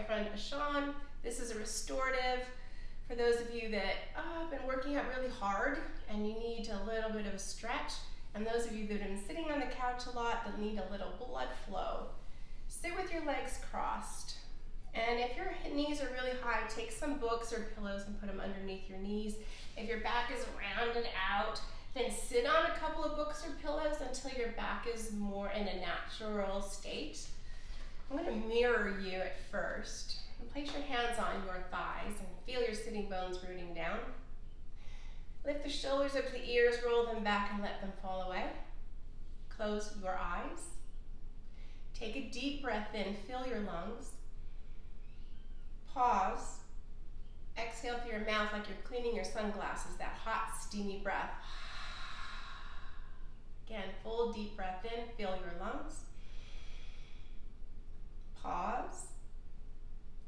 friend Ashawn. This is a restorative for those of you that have been working out really hard and you need a little bit of a stretch, and those of you that have been sitting on the couch a lot that need a little blood flow. Sit with your legs crossed. And if your knees are really high, take some books or pillows and put them underneath your knees. If your back is rounded out, then sit on a couple of books or pillows until your back is more in a natural state. I'm going to mirror you at first. And place your hands on your thighs and feel your sitting bones rooting down. Lift the shoulders up to the ears, roll them back and let them fall away. Close your eyes. Take a deep breath in, fill your lungs. Pause. Exhale through your mouth like you're cleaning your sunglasses, that hot, steamy breath. Again, full deep breath in, fill your lungs. Pause.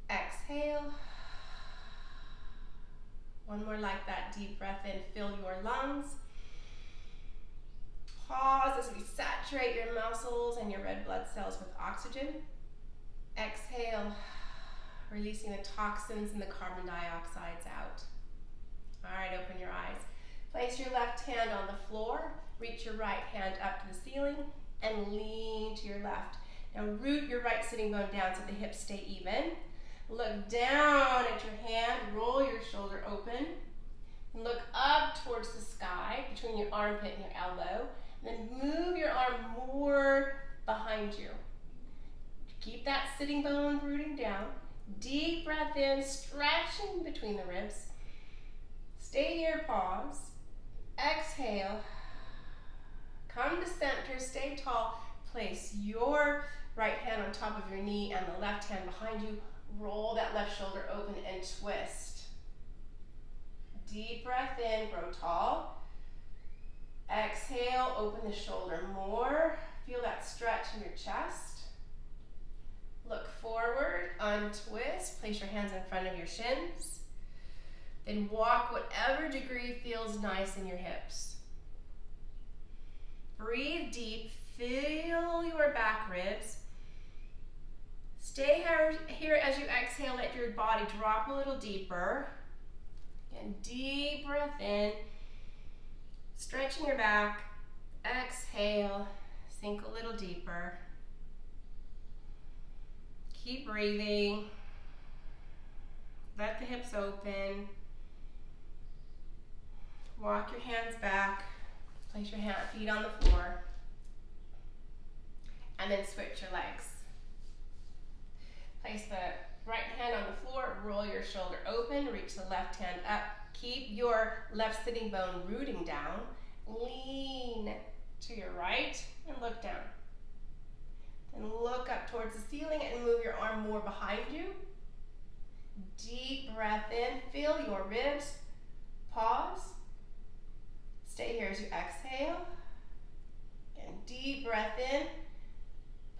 Exhale. One more like that, deep breath in, fill your lungs. Pause as we saturate your muscles and your red blood cells with oxygen. Exhale, releasing the toxins and the carbon dioxides out. All right, open your eyes. Place your left hand on the floor, reach your right hand up to the ceiling, and lean to your left. Now root your right sitting bone down so the hips stay even. Look down at your hand, roll your shoulder open, and look up towards the sky between your armpit and your elbow. Then move your arm more behind you. Keep that sitting bone rooting down. Deep breath in, stretching between the ribs. Stay here, pause. Exhale. Come to center, stay tall. Place your right hand on top of your knee and the left hand behind you. Roll that left shoulder open and twist. Deep breath in, grow tall. Exhale, open the shoulder more. Feel that stretch in your chest. Look forward, untwist. Place your hands in front of your shins. Then walk whatever degree feels nice in your hips. Breathe deep, feel your back ribs. Stay here as you exhale, let your body drop a little deeper. Again, deep breath in, stretching your back. Exhale, sink a little deeper. Keep breathing. Let the hips open. Walk your hands back. Place your feet on the floor. And then switch your legs. Place the right hand on the floor, roll your shoulder open, reach the left hand up. Keep your left sitting bone rooting down. Lean to your right and look down. Then look up towards the ceiling and move your arm more behind you. Deep breath in, feel your ribs. Pause. Stay here as you exhale. And deep breath in.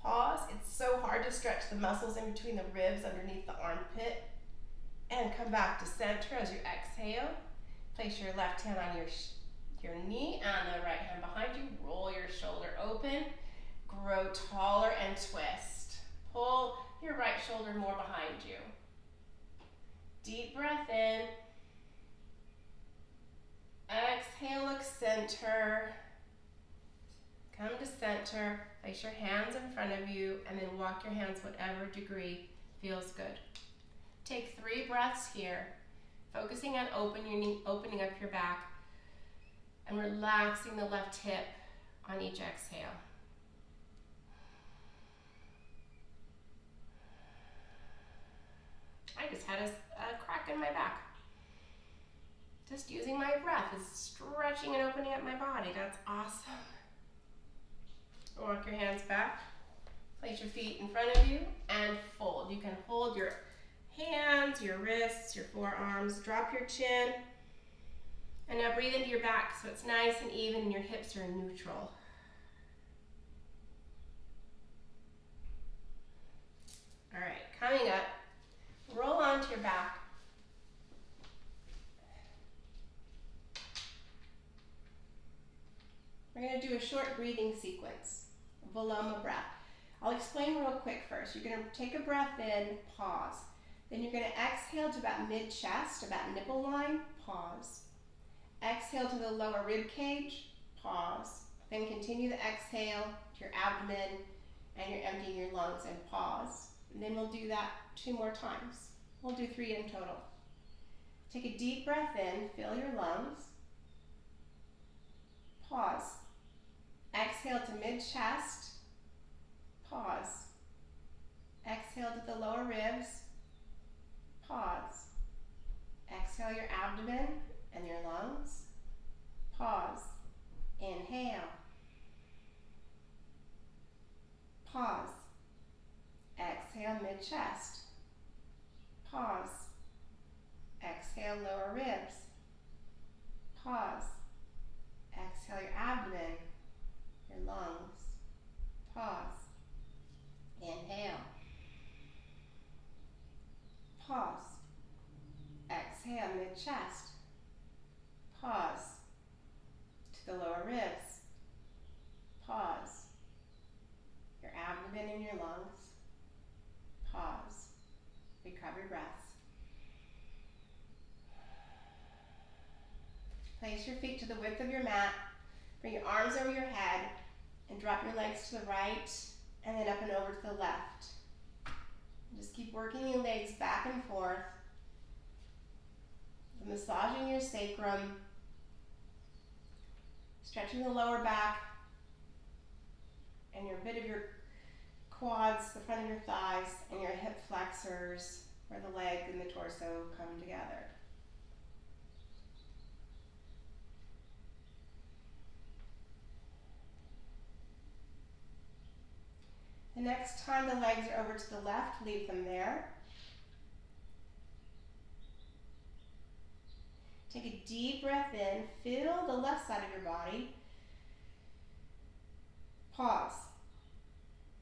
Pause. It's so hard to stretch the muscles in between the ribs underneath the armpit. And come back to center as you exhale. Place your left hand on your knee and the right hand behind you. Roll your shoulder open. Grow taller and twist. Pull your right shoulder more behind you. Deep breath in. Exhale, look center. Come to center. Place your hands in front of you and then walk your hands whatever degree feels good. Take 3 breaths here, focusing on opening up your back and relaxing the left hip on each exhale. I just had a crack in my back. Just using my breath is stretching and opening up my body. That's awesome. Walk your hands back. Place your feet in front of you and fold. You can hold your hands, your wrists, your forearms. Drop your chin. And now breathe into your back so it's nice and even and your hips are in neutral. All right, coming up, roll onto your back. We're going to do a short breathing sequence, Viloma breath. I'll explain real quick first. You're going to take a breath in, pause. Then you're going to exhale to about mid-chest, about nipple line, pause. Exhale to the lower rib cage, pause. Then continue the exhale to your abdomen, and you're emptying your lungs, and pause. And then we'll do that 2 more times. We'll do 3 in total. Take a deep breath in, fill your lungs. Pause. Exhale to mid-chest. Pause. Exhale to the lower ribs. Pause. Exhale your abdomen and your lungs. Pause. Inhale. Pause. Exhale mid-chest. Pause. Exhale lower ribs. Pause. Exhale your abdomen, your lungs. Pause. Inhale. Pause. Exhale mid-chest. Pause. To the lower ribs. Pause. Your abdomen and your lungs. Pause. Recover your breaths. Place your feet to the width of your mat. Bring your arms over your head and drop your legs to the right and then up and over to the left. Just keep working your legs back and forth, massaging your sacrum, stretching the lower back and your bit of your quads, the front of your thighs, and your hip flexors where the leg and the torso come together. The next time the legs are over to the left, leave them there. Take a deep breath in, fill the left side of your body. Pause.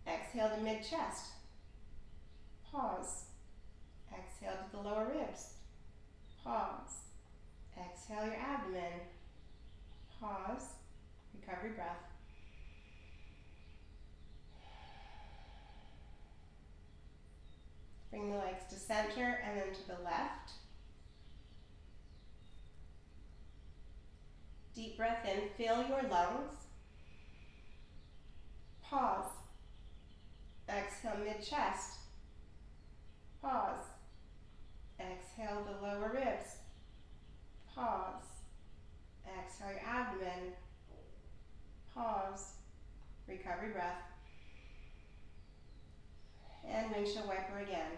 Exhale to mid-chest. Pause. Exhale to the lower ribs. Pause. Exhale your abdomen. Pause. Recover your breath. Bring the legs to center and then to the left. Deep breath in, fill your lungs. Pause. Exhale mid-chest. Pause. Exhale the lower ribs. Pause. Exhale your abdomen. Pause. Recover your breath. And windshield wiper again.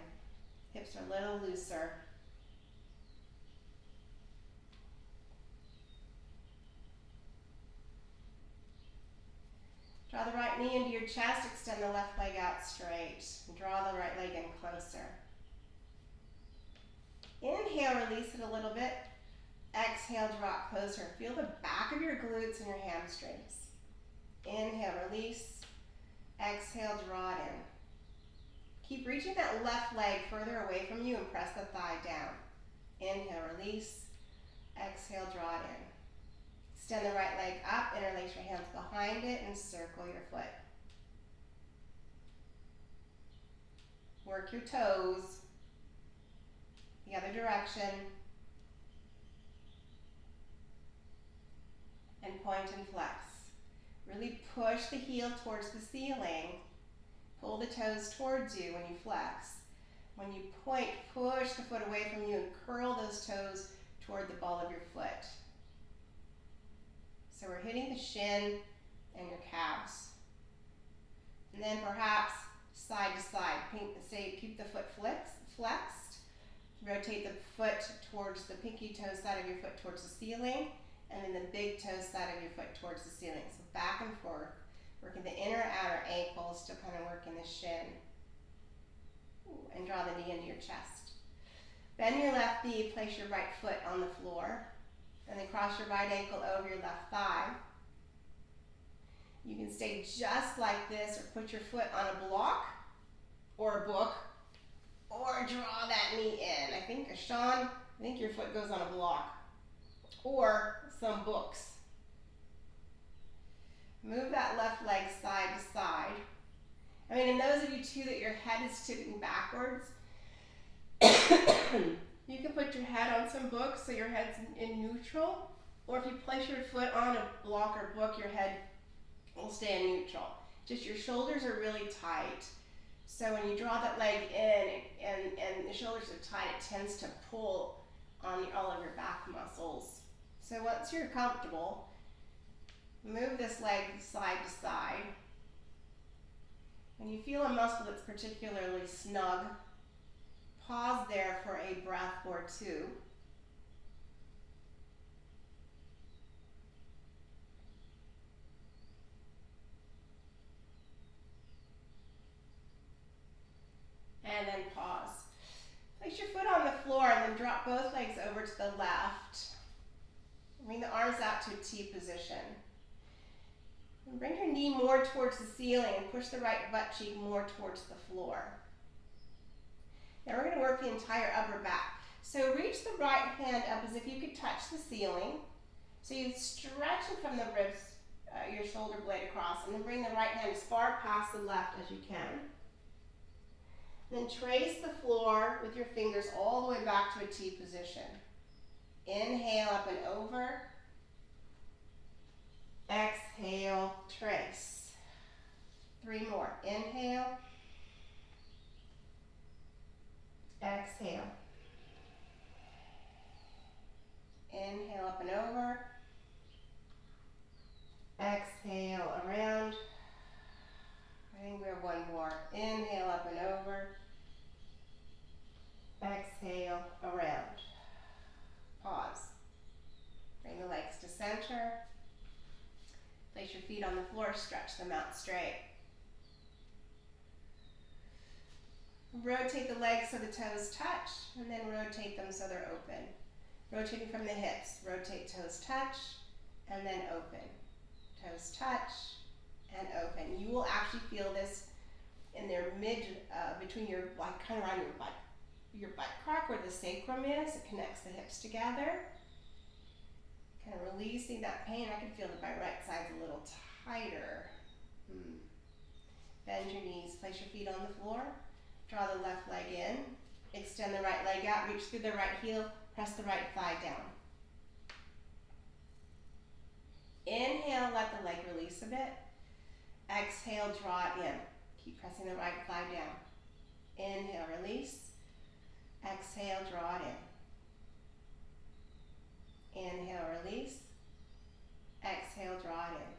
Hips are a little looser. Draw the right knee into your chest, extend the left leg out straight. And draw the right leg in closer. Inhale, release it a little bit. Exhale, draw it closer. Feel the back of your glutes and your hamstrings. Inhale, release. Exhale, draw it in. Keep reaching that left leg further away from you and press the thigh down. Inhale, release. Exhale, draw it in. Extend the right leg up, interlace your hands behind it, and circle your foot. Work your toes the other direction. And point and flex. Really push the heel towards the ceiling. Pull the toes towards you when you flex. When you point, push the foot away from you and curl those toes toward the ball of your foot. So we're hitting the shin and your calves. And then perhaps side to side. Keep the foot flexed. Rotate the foot towards the pinky toe side of your foot towards the ceiling, and then the big toe side of your foot towards the ceiling. So back and forth. Working the inner outer ankles to kind of work in the shin. And draw the knee into your chest. Bend your left knee, place your right foot on the floor, and then cross your right ankle over your left thigh. You can stay just like this or put your foot on a block or a book or draw that knee in. I think, Ashawn, your foot goes on a block or some books. Move that left leg side to side I mean, and those of you too that your head is tipping backwards, you can put your head on some books so your head's in neutral, or if you place your foot on a block or book, your head will stay in neutral. Just your shoulders are really tight. So when you draw that leg in and the shoulders are tight, it tends to pull on all of your back muscles. So once you're comfortable, move this leg side to side. When you feel a muscle that's particularly snug, pause there for a breath or two. And then pause. Place your foot on the floor and then drop both legs over to the left. Bring the arms out to a T position. And bring your knee more towards the ceiling and push the right butt cheek more towards the floor. Now we're going to work the entire upper back. So reach the right hand up as if you could touch the ceiling. So you stretch it from the ribs, your shoulder blade across, and then bring the right hand as far past the left as you can. Then trace the floor with your fingers all the way back to a T position. Inhale up and over. Exhale, trace. 3 more. Inhale. Exhale. Inhale up and over. Exhale around. I think we have 1 more. Inhale up and over. Exhale around. Pause. Bring the legs to center. Place your feet on the floor, stretch them out straight. Rotate the legs so the toes touch, and then rotate them so they're open. Rotating from the hips, rotate, toes touch, and then open. Toes touch, and open. You will actually feel this in their between your, like kind of around your butt crack where the sacrum is. It connects the hips together. Kind of releasing that pain. I can feel that my right side's a little tighter. Bend your knees, place your feet on the floor. Draw the left leg in. Extend the right leg out, reach through the right heel, press the right thigh down. Inhale, let the leg release a bit. Exhale, draw it in. Keep pressing the right thigh down. Inhale, release. Exhale, draw it in. Inhale, release. Exhale, draw it in.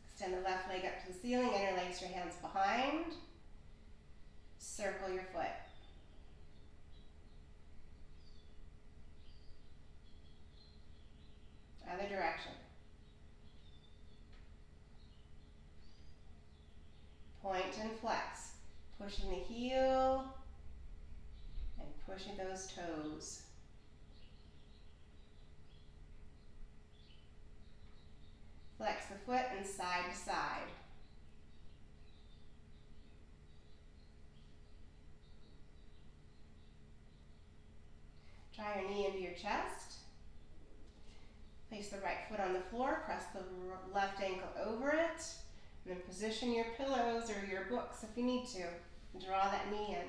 Extend the left leg up to the ceiling, interlace your hands behind. Circle your foot. Other direction. Point and flex. Pushing the heel and pushing those toes. Flex the foot and side to side. Draw your knee into your chest. Place the right foot on the floor, press the left ankle over it, and then position your pillows or your books if you need to. Draw that knee in.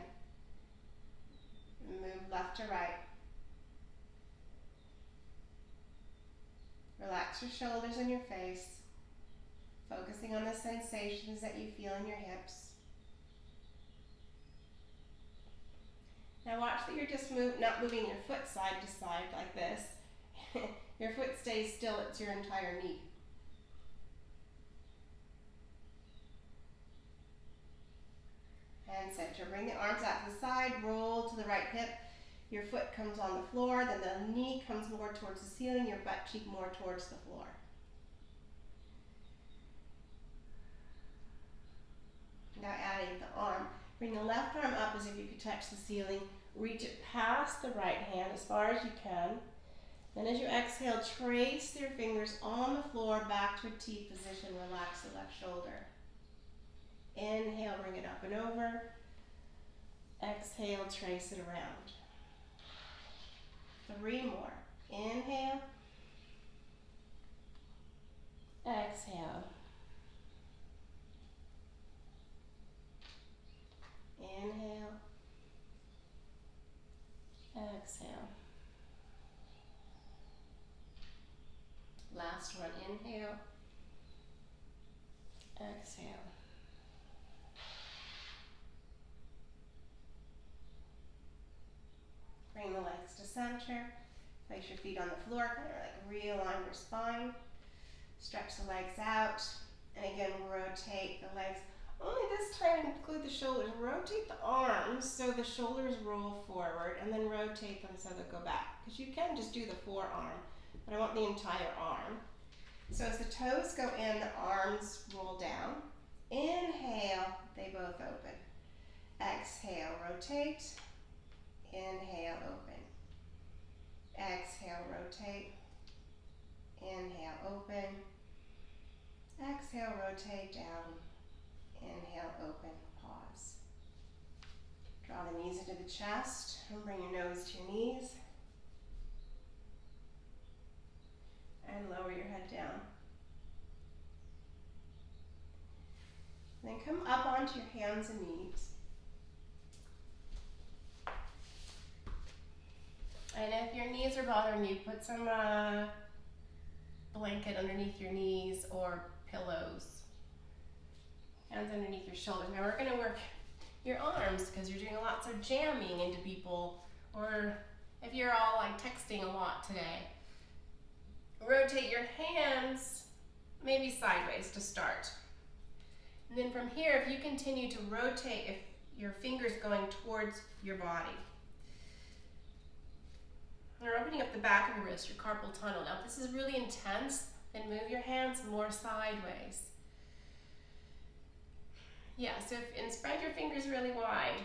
And move left to right. Relax your shoulders and your face, focusing on the sensations that you feel in your hips. Now watch that you're just not moving your foot side to side like this. Your foot stays still, it's your entire knee. And center. Bring the arms out to the side, roll to the right hip. Your foot comes on the floor, then the knee comes more towards the ceiling, your butt cheek more towards the floor. Now adding the arm. Bring the left arm up as if you could touch the ceiling. Reach it past the right hand as far as you can. Then as you exhale, trace your fingers on the floor back to a T position. Relax the left shoulder. Inhale, bring it up and over. Exhale, trace it around. 3 more. Inhale. Exhale. last one. Inhale, exhale. Bring the legs to center. Place your feet on the floor, kind of like realign your spine. Stretch the legs out. And again, rotate the legs. Only this time include the shoulders. Rotate the arms so the shoulders roll forward, and then rotate them so they go back. Because you can just do the forearm, but I want the entire arm. So as the toes go in, the arms roll down. Inhale, they both open. Exhale, rotate. Inhale, open. Exhale, rotate. Inhale, open. Exhale, rotate down. Inhale, open, pause. Draw the knees into the chest and bring your nose to your knees. And lower your head down. Then come up onto your hands and knees. And if your knees are bothering you, put some blanket underneath your knees or pillows. Hands underneath your shoulders. Now we're going to work your arms because you're doing lots of jamming into people, or if you're all like texting a lot today. Rotate your hands maybe sideways to start. And then from here, if you continue to rotate, if your fingers going towards your body. You're opening up the back of your wrist, your carpal tunnel. Now if this is really intense, then move your hands more sideways. Yeah, so and spread your fingers really wide.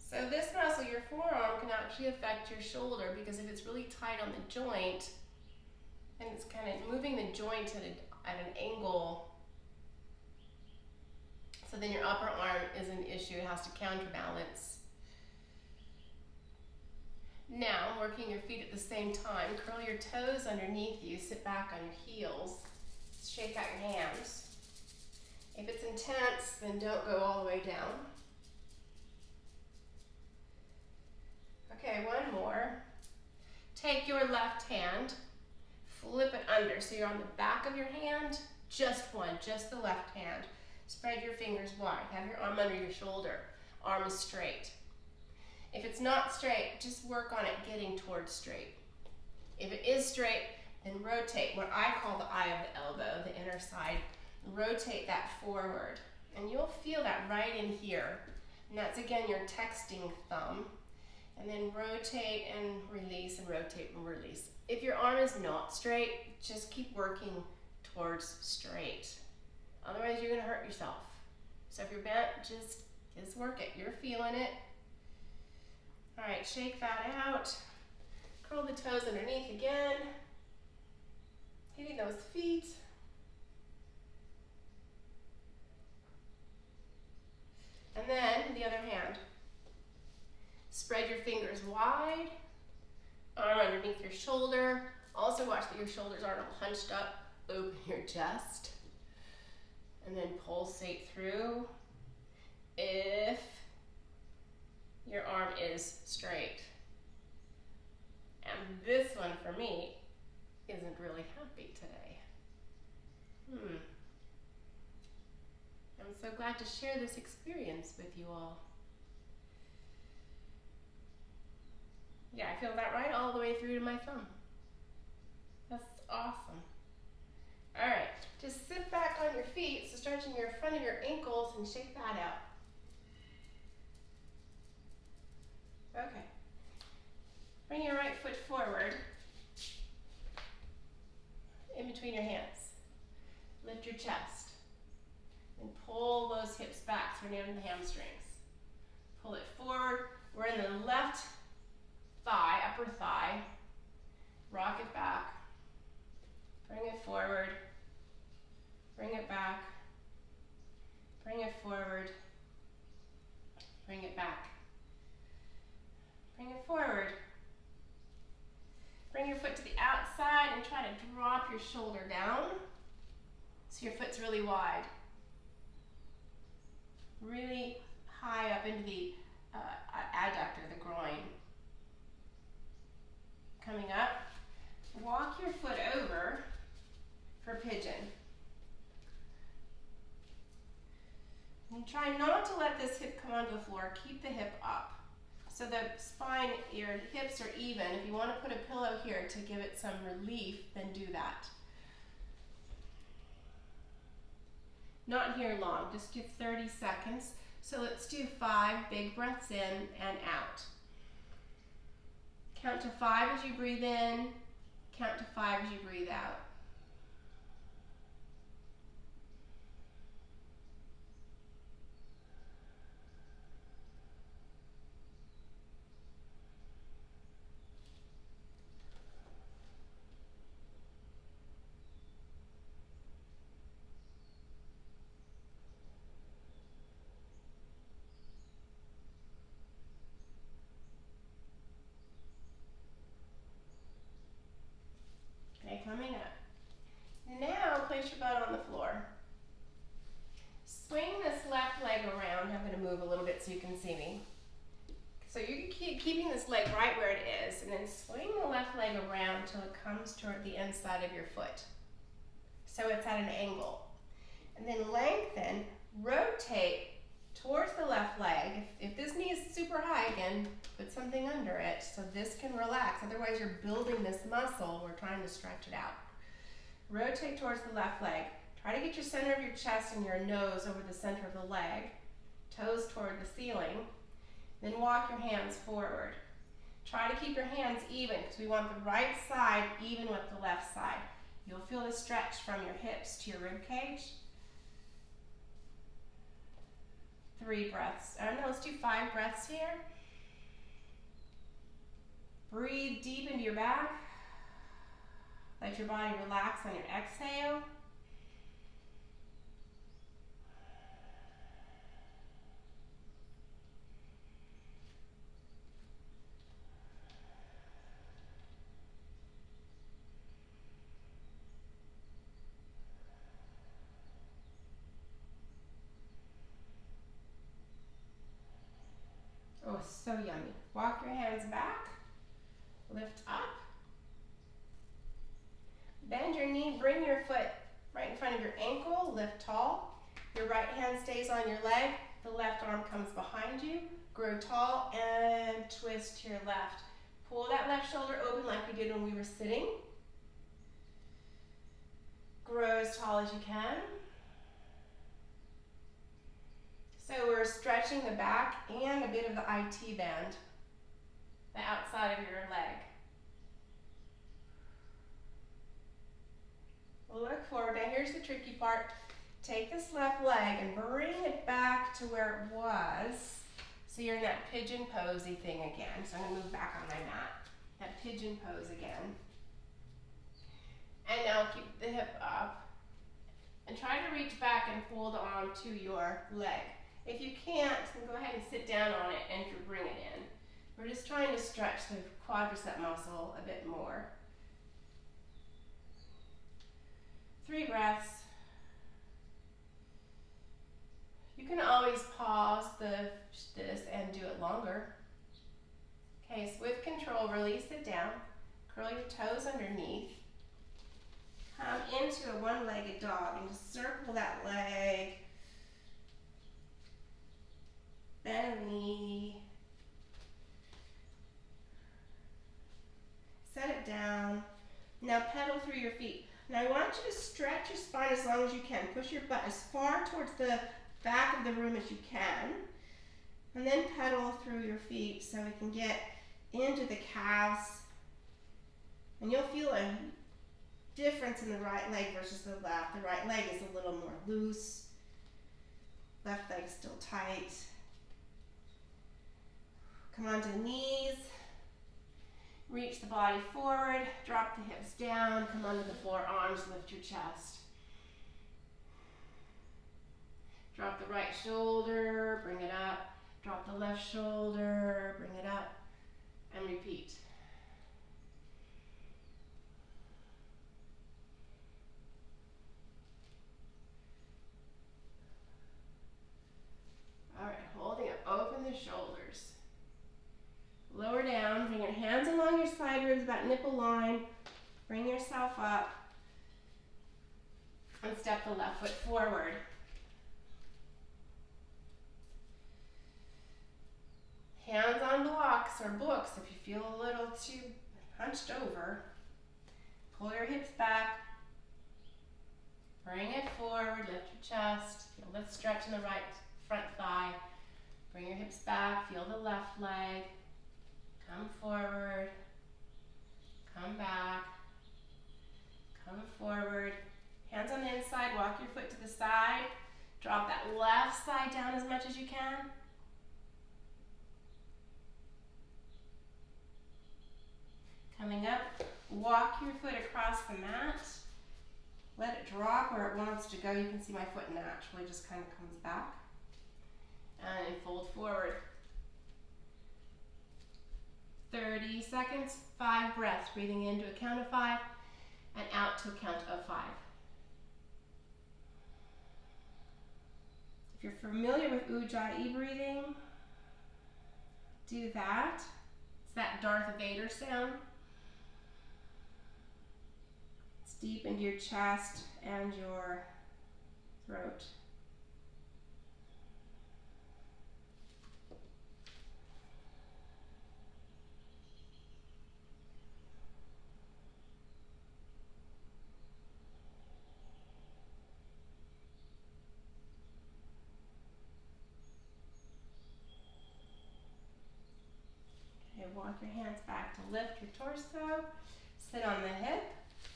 So this muscle, your forearm, can actually affect your shoulder because if it's really tight on the joint, and it's kind of moving the joint at an angle, so then your upper arm is an issue. It has to counterbalance. Now, working your feet at the same time, curl your toes underneath you, sit back on your heels, shake out your hands. If it's intense, then don't go all the way down. Okay, one more. Take your left hand, flip it under. So you're on the back of your hand, just one, just the left hand. Spread your fingers wide. Have your arm under your shoulder. Arm is straight. If it's not straight, just work on it getting towards straight. If it is straight, then rotate, what I call the eye of the elbow, the inner side. Rotate that forward. And you'll feel that right in here. And that's, again, your texting thumb. And then rotate and release and rotate and release. If your arm is not straight, just keep working towards straight. Otherwise, you're going to hurt yourself. So if you're bent, just work it. You're feeling it. All right, shake that out. Curl the toes underneath again. Hitting those feet. And then the other hand. Spread your fingers wide. Arm underneath your shoulder. Also watch that your shoulders aren't all hunched up. Open your chest. And then pulsate through. If your arm is straight. And this one for me isn't really happy today. I'm so glad to share this experience with you all. Yeah, I feel that right all the way through to my thumb. That's awesome. All right, just sit back on your feet, so stretching your front of your ankles and shake that out. Okay. Bring your right foot forward in between your hands. Lift your chest and pull those hips back so we're near the hamstrings. Pull it forward. We're in the left thigh, upper thigh. Rock it back. Bring it forward. Bring it back. Bring it forward. Bring it back. Bring it forward. Bring your foot to the outside and try to drop your shoulder down so your foot's really wide. Really high up into the adductor, the groin. Coming up, walk your foot over for pigeon. And try not to let this hip come onto the floor. Keep the hip up. So the spine, your hips are even. If you want to put a pillow here to give it some relief, then do that. Not here long, just do 30 seconds. So let's do 5 big breaths in and out. Count to 5 as you breathe in, count to 5 as you breathe out. Okay, coming up. Now place your butt on the floor. Swing this left leg around. I'm going to move a little bit so you can see me. So you keep keeping this leg right where it is, and then swing the left leg around till it comes toward the inside of your foot. So it's at an angle. And then lengthen, rotate towards the left leg. If this knee is super high, again, put something under it so this can relax. Otherwise you're building this muscle. We're trying to stretch it out. Rotate towards the left leg. Try to get your center of your chest and your nose over the center of the leg. Toes toward the ceiling. Then walk your hands forward. Try to keep your hands even because we want the right side even with the left side. You'll feel the stretch from your hips to your rib cage. 3 breaths. No, let's do 5 breaths here. Breathe deep into your back. Let your body relax on your exhale. Oh, so yummy. Walk your hands back. Lift up. Bend your knee, bring your foot right in front of your ankle, lift tall. Your right hand stays on your leg, the left arm comes behind you. Grow tall and twist to your left. Pull that left shoulder open like we did when we were sitting. Grow as tall as you can. So we're stretching the back and a bit of the IT band, the outside of your leg. Look forward. Now here's the tricky part. Take this left leg and bring it back to where it was. So you're in that pigeon posey thing again. So I'm going to move back on my mat. That pigeon pose again. And now keep the hip up. And try to reach back and hold on to your leg. If you can't, then go ahead and sit down on it and bring it in. We're just trying to stretch the quadricep muscle a bit more. 3 breaths. You can always pause this and do it longer. Okay, so with control, release it down. Curl your toes underneath. Come into a one-legged dog and just circle that leg. Bend a knee. Set it down. Now pedal through your feet. Now I want you to stretch your spine as long as you can. Push your butt as far towards the back of the room as you can. And then pedal through your feet so we can get into the calves. And you'll feel a difference in the right leg versus the left. The right leg is a little more loose. Left leg is still tight. Come onto the knees. Reach the body forward, drop the hips down, come onto the floor, arms, lift your chest. Drop the right shoulder, bring it up. Drop the left shoulder, bring it up, and repeat. All right, holding it, open the shoulders. Lower down, bring your hands along your side ribs, about nipple line. Bring yourself up and step the left foot forward. Hands on blocks or books if you feel a little too hunched over. Pull your hips back. Bring it forward, lift your chest. Feel the stretch in the right front thigh. Bring your hips back, feel the left leg. Come forward. Come back. Come forward. Hands on the inside, walk your foot to the side. Drop that left side down as much as you can. Coming up, walk your foot across the mat. Let it drop where it wants to go. You can see my foot naturally just kind of comes back. And fold forward. 30 seconds, 5 breaths. Breathing in to a count of 5 and out to a count of 5. If you're familiar with Ujjayi breathing, do that. It's that Darth Vader sound. It's deep into your chest and your throat. Walk your hands back to lift your torso. Sit on the hip.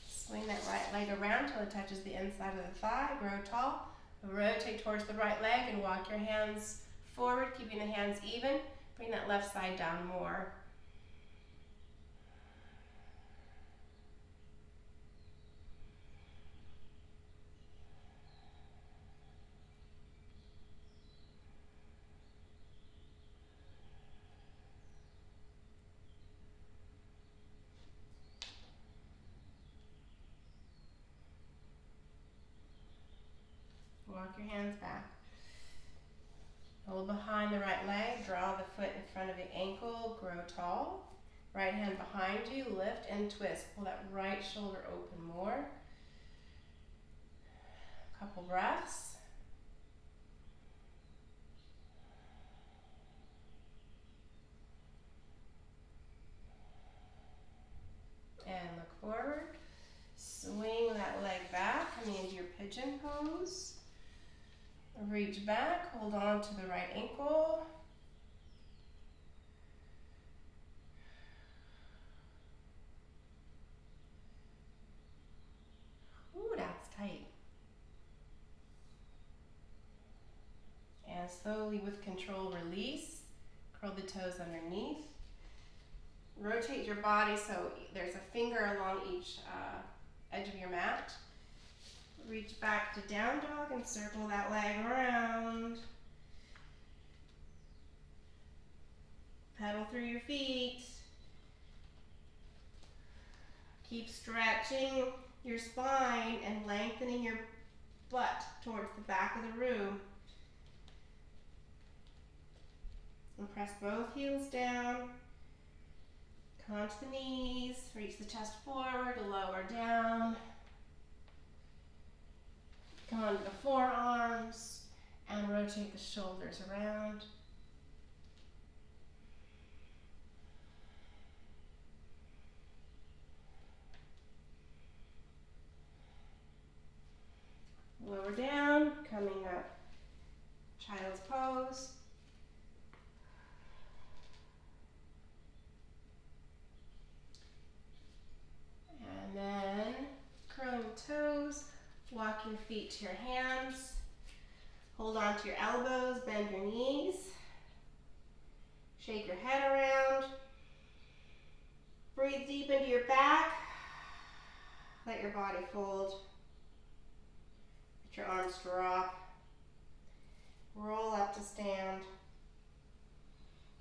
Swing that right leg around till it touches the inside of the thigh. Grow tall. Rotate towards the right leg and walk your hands forward, keeping the hands even. Bring that left side down more. Walk your hands back. Hold behind the right leg, draw the foot in front of the ankle, grow tall. Right hand behind you, lift and twist. Pull that right shoulder open more. Couple breaths. And look forward. Swing that leg back, coming into your pigeon pose. Reach back, hold on to the right ankle. Ooh, that's tight. And slowly with control, release. Curl the toes underneath. Rotate your body so there's a finger along each edge of your mat. Reach back to down dog and circle that leg around. Pedal through your feet. Keep stretching your spine and lengthening your butt towards the back of the room. And press both heels down. Come onto the knees, reach the chest forward, lower down. Come onto the forearms and rotate the shoulders around. Lower down, coming up, child's pose. And then curling toes, walk your feet to your hands. Hold on to your elbows, bend your knees. Shake your head around. Breathe deep into your back. Let your body fold. Let your arms drop. Roll up to stand.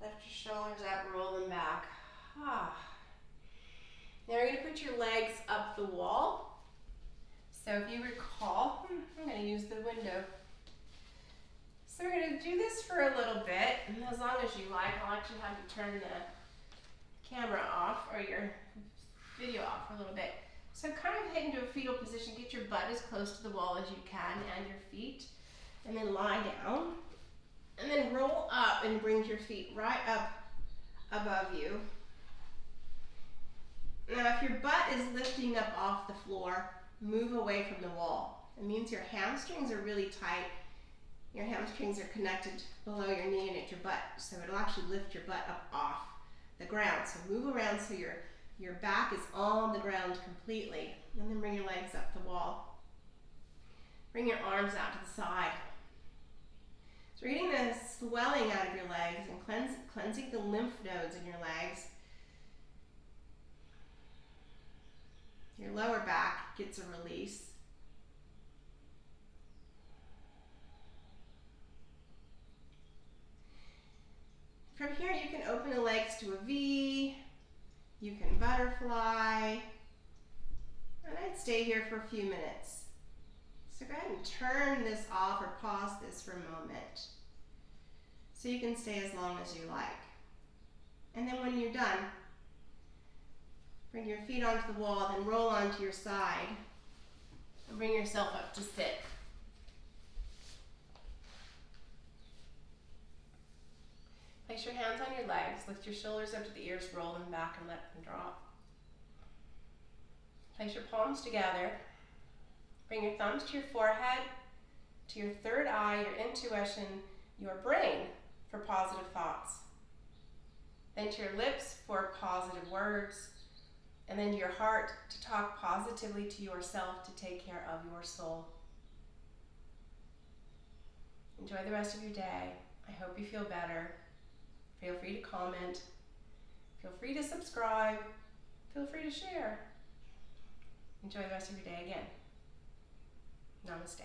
Lift your shoulders up, roll them back. Now we're going to put your legs up the wall. So if you recall, I'm going to use the window. So we're going to do this for a little bit, and as long as you like, I'll actually have you turn the camera off or your video off for a little bit. So kind of head into a fetal position. Get your butt as close to the wall as you can and your feet. And then lie down. And then roll up and bring your feet right up above you. Now if your butt is lifting up off the floor, move away from the wall. It means your hamstrings are really tight. Your hamstrings are connected below your knee and at your butt, so it'll actually lift your butt up off the ground. So move around so your back is on the ground completely, and then bring your legs up the wall. Bring your arms out to the side. So we're getting the swelling out of your legs and cleansing the lymph nodes in your legs. Your lower back gets a release. From here you can open the legs to a V, you can butterfly, and I'd stay here for a few minutes. So go ahead and turn this off or pause this for a moment so you can stay as long as you like. And then when you're done, bring your feet onto the wall, then roll onto your side and bring yourself up to sit. Place your hands on your legs, lift your shoulders up to the ears, roll them back and let them drop. Place your palms together. Bring your thumbs to your forehead, to your third eye, your intuition, your brain for positive thoughts. Then to your lips for positive words, and then to your heart to talk positively to yourself to take care of your soul. Enjoy the rest of your day. I hope you feel better. Feel free to comment. Feel free to subscribe. Feel free to share. Enjoy the rest of your day again. Namaste.